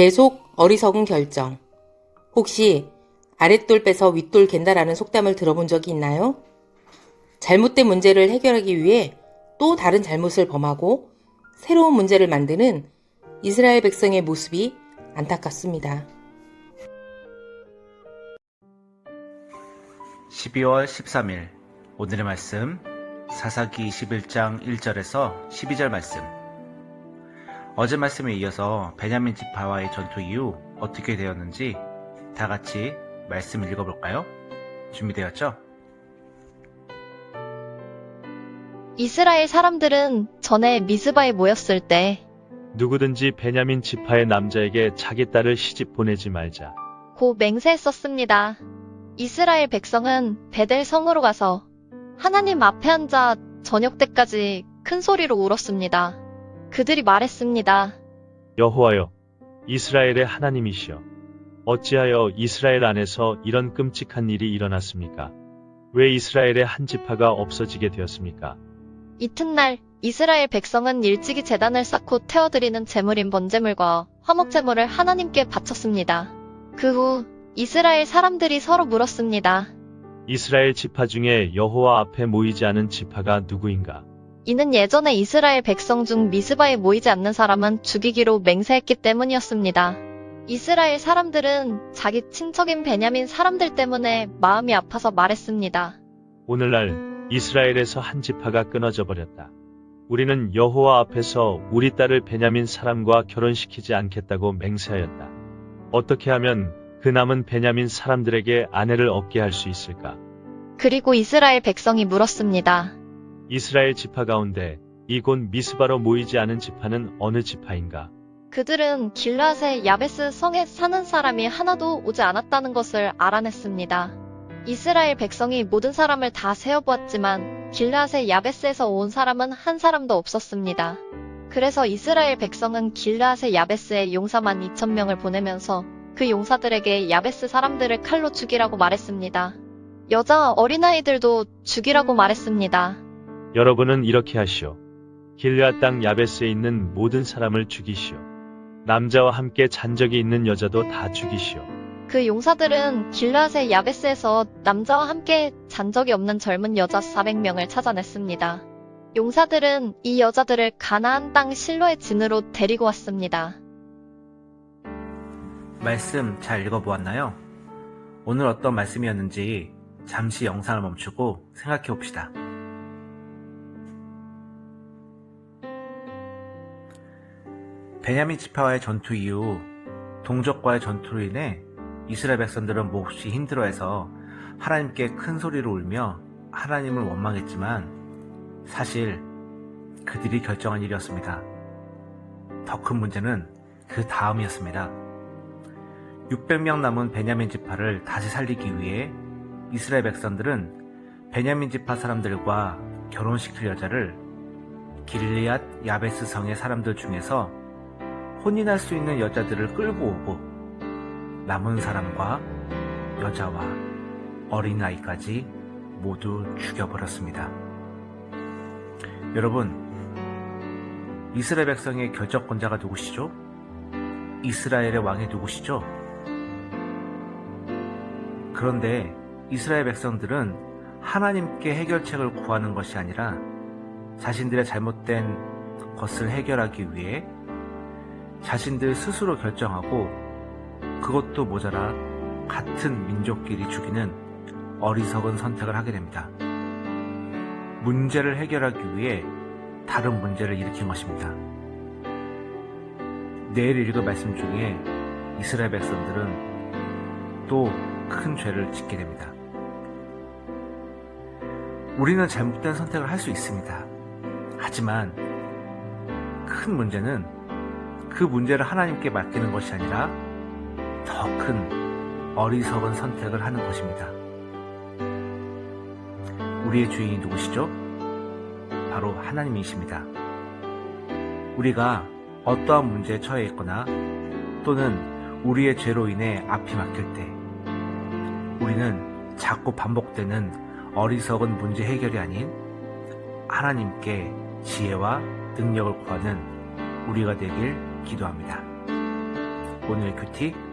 계속 어리석은 결정. 혹시 아랫돌 빼서 윗돌 갠다라는 속담을 들어본 적이 있나요? 잘못된 문제를 해결하기 위해 또 다른 잘못을 범하고 새로운 문제를 만드는 이스라엘 백성의 모습이 안타깝습니다. 12월 13일 오늘의 말씀 사사기 21장 1절에서 12절 말씀. 어제 말씀에 이어서 베냐민 지파와의 전투 이후 어떻게 되었는지 다 같이 말씀 읽어볼까요? 준비되었죠? 이스라엘 사람들은 전에 미스바에 모였을 때 누구든지 베냐민 지파의 남자에게 자기 딸을 시집 보내지 말자. 고 맹세했었습니다. 이스라엘 백성은 베델 성으로 가서 하나님 앞에 앉아 저녁 때까지 큰 소리로 울었습니다. 그들이 말했습니다. 여호와여, 이스라엘의 하나님이시여, 어찌하여 이스라엘 안에서 이런 끔찍한 일이 일어났습니까? 왜 이스라엘의 한 지파가 없어지게 되었습니까? 이튿날 이스라엘 백성은 일찍이 제단을 쌓고 태워드리는 제물인 번제물과 화목제물을 하나님께 바쳤습니다. 그 후 이스라엘 사람들이 서로 물었습니다. 이스라엘 지파 중에 여호와 앞에 모이지 않은 지파가 누구인가? 이는 예전에 이스라엘 백성 중 미스바에 모이지 않는 사람은 죽이기로 맹세했기 때문이었습니다. 이스라엘 사람들은 자기 친척인 베냐민 사람들 때문에 마음이 아파서 말했습니다. 오늘날 이스라엘에서 한 지파가 끊어져 버렸다. 우리는 여호와 앞에서 우리 딸을 베냐민 사람과 결혼시키지 않겠다고 맹세하였다. 어떻게 하면 그 남은 베냐민 사람들에게 아내를 얻게 할 수 있을까? 그리고 이스라엘 백성이 물었습니다. 이스라엘 지파 가운데 이곳 미스바로 모이지 않은 지파는 어느 지파인가? 그들은 길르앗의 야베스 성에 사는 사람이 하나도 오지 않았다는 것을 알아냈습니다. 이스라엘 백성이 모든 사람을 다 세어보았지만 길르앗의 야베스에서 온 사람은 한 사람도 없었습니다. 그래서 이스라엘 백성은 길르앗의 야베스에 용사만 2,000명을 보내면서 그 용사들에게 야베스 사람들을 칼로 죽이라고 말했습니다. 여자 어린아이들도 죽이라고 말했습니다. 여러분은 이렇게 하시오. 길르앗 땅 야베스에 있는 모든 사람을 죽이시오. 남자와 함께 잔적이 있는 여자도 다 죽이시오. 그 용사들은 길르앗의 야베스에서 남자와 함께 잔적이 없는 젊은 여자 400명을 찾아냈습니다. 용사들은 이 여자들을 가나안 땅 실로의 진으로 데리고 왔습니다. 말씀 잘 읽어보았나요? 오늘 어떤 말씀이었는지 잠시 영상을 멈추고 생각해 봅시다. 베냐민 지파와의 전투 이후 동족과의 전투로 인해 이스라엘 백성들은 몹시 힘들어해서 하나님께 큰 소리로 울며 하나님을 원망했지만 사실 그들이 결정한 일이었습니다. 더 큰 문제는 그 다음이었습니다. 600명 남은 베냐민 지파를 다시 살리기 위해 이스라엘 백성들은 베냐민 지파 사람들과 결혼시킬 여자를 길르앗 야베스 성의 사람들 중에서 혼인할 수 있는 여자들을 끌고 오고 남은 사람과 여자와 어린아이까지 모두 죽여버렸습니다. 여러분, 이스라엘 백성의 결정권자가 누구시죠? 이스라엘의 왕이 누구시죠? 그런데 이스라엘 백성들은 하나님께 해결책을 구하는 것이 아니라 자신들의 잘못된 것을 해결하기 위해 자신들 스스로 결정하고 그것도 모자라 같은 민족끼리 죽이는 어리석은 선택을 하게 됩니다. 문제를 해결하기 위해 다른 문제를 일으킨 것입니다. 내일 읽을 말씀 중에 이스라엘 백성들은 또 큰 죄를 짓게 됩니다. 우리는 잘못된 선택을 할 수 있습니다. 하지만 큰 문제는 그 문제를 하나님께 맡기는 것이 아니라 더 큰 어리석은 선택을 하는 것입니다. 우리의 주인이 누구시죠? 바로 하나님이십니다. 우리가 어떠한 문제에 처해 있거나 또는 우리의 죄로 인해 앞이 막힐 때 우리는 자꾸 반복되는 어리석은 문제 해결이 아닌 하나님께 지혜와 능력을 구하는 우리가 되길 기도합니다. 오늘의 큐티